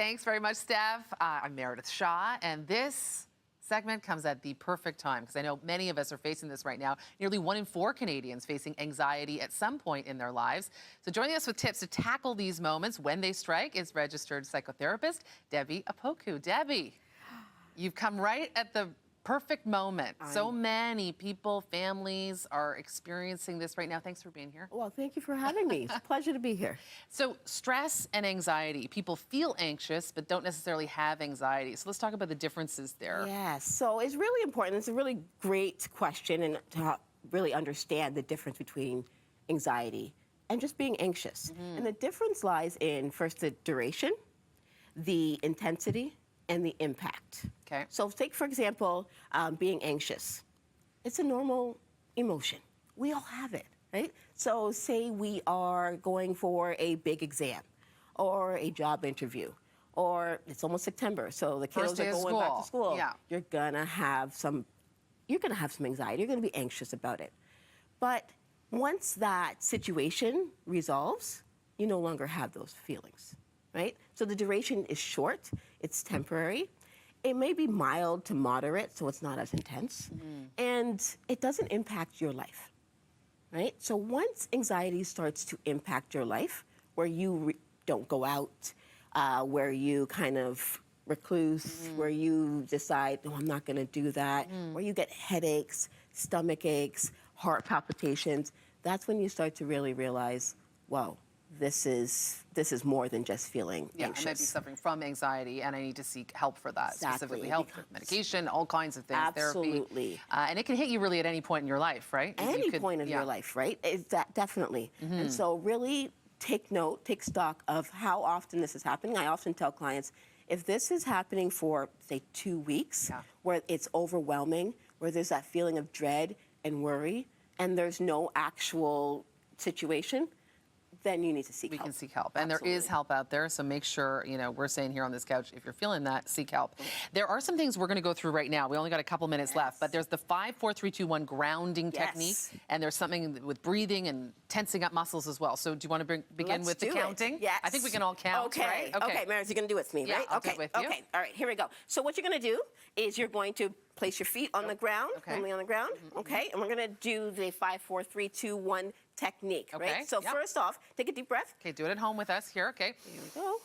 Thanks very much, Steph. I'm Meredith Shaw, and this segment comes at the perfect time because I know many of us are facing this right now. Nearly 1 in 4 Canadians facing anxiety at some point in their lives. So joining us with tips to tackle these moments when they strike is registered psychotherapist Debbie Opoku. Debbie, you've come right at the perfect moment. So many people, families are experiencing this right now. Thanks for being here. Well, thank you for having me. It's a pleasure to be here. So stress and anxiety, people feel anxious but don't necessarily have anxiety. So let's talk about the differences there. Yes, so it's really important. It's a really great question and to really understand the difference between anxiety and just being anxious. And the difference lies in first the duration, the intensity, and the impact. Okay. So take, for example, being anxious. It's a normal emotion. We all have it, right? So say we are going for a big exam or a job interview, or it's almost September, so the kiddos are going back to school. Yeah. You're gonna have some anxiety. You're gonna be anxious about it. But once that situation resolves, you no longer have those feelings. Right? So the duration is short, it's temporary. It may be mild to moderate, so it's not as intense. And it doesn't impact your life, right? So once anxiety starts to impact your life, where you don't go out, where you kind of recluse, where you decide, no, I'm not gonna do that, where you get headaches, stomach aches, heart palpitations, that's when you start to really realize, whoa, this is more than just feeling anxious. I might be suffering from anxiety, and I need to seek help for that. Exactly. Specifically help, medication, all kinds of things, Absolutely. therapy. And it can hit you really at any point in your life, right? Any point in your life, right? Definitely. And so really take note, take stock of how often this is happening. I often tell clients, if this is happening for, say, 2 weeks, where it's overwhelming, where there's that feeling of dread and worry, and there's no actual situation, then you need to seek help. We can seek help. And there is help out there, so make sure, we're saying here on this couch, if you're feeling that, seek help. There are some things we're going to go through right now. We only got a couple minutes left, but there's the 5, 4, 3, 2, 1 grounding technique, and there's something with breathing and tensing up muscles as well. So do you want to begin with the counting? Yes. I think we can all count, right? Okay, Meredith, you're going to do it with me, right? I'll do it with you. Okay, all right, here we go. So what you're going to do is you're going to place your feet on the ground, firmly on the ground, okay? And we're going to do the 5, 4, 3, 2, 1 technique, right? So first off, take a deep breath. Okay, do it at home with us here, okay? Here we go.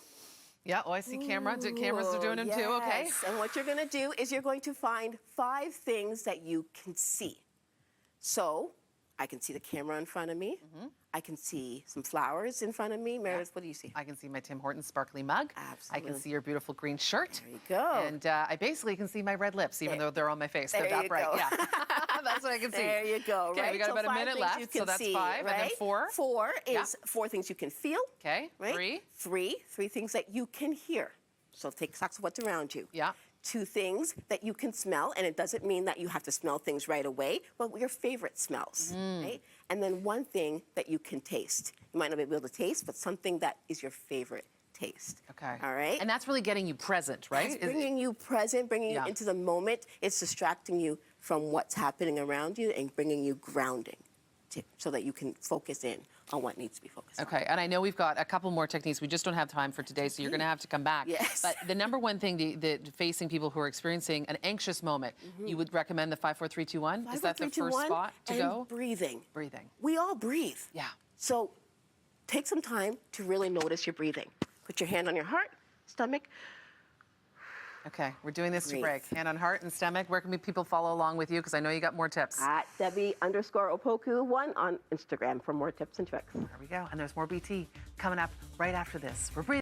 Yeah, oh, I see cameras are doing them too, okay? And what you're going to do is you're going to find 5 things that you can see. So I can see the camera in front of me. I can see some flowers in front of me. Meredith, what do you see? I can see my Tim Hortons sparkly mug. Absolutely. I can see your beautiful green shirt. There you go. And I basically can see my red lips, even though they're on my face. They're not bright. Yeah. That's what I can see. There you go. Okay, right? we got about a minute left, so that's 5. Right? And then 4? 4 is 4 things you can feel. Okay. Right? 3 things that you can hear. So take stock of what's around you. Yeah. 2 things that you can smell, and it doesn't mean that you have to smell things right away, but your favorite smells, right? And then 1 thing that you can taste. You might not be able to taste, but something that is your favorite taste. Okay. All right? And that's really getting you present, right? It's bringing you present, bringing you into the moment. It's distracting you from what's happening around you and bringing you grounding so that you can focus in on what needs to be focused on. Okay, and I know we've got a couple more techniques. We just don't have time for today, so you're going to have to come back. Yes. But the number one thing that facing people who are experiencing an anxious moment, you would recommend the 5, 4, 3, 2, 1? Is that the first spot to go? Breathing. Breathing. We all breathe. Yeah. So take some time to really notice your breathing. Put your hand on your heart, stomach. Okay, we're doing this to break. Hand on heart and stomach. Where can people follow along with you? Because I know you got more tips. At Debbie_Opoku1 on Instagram for more tips and tricks. There we go. And there's more BT coming up right after this. We're breathing.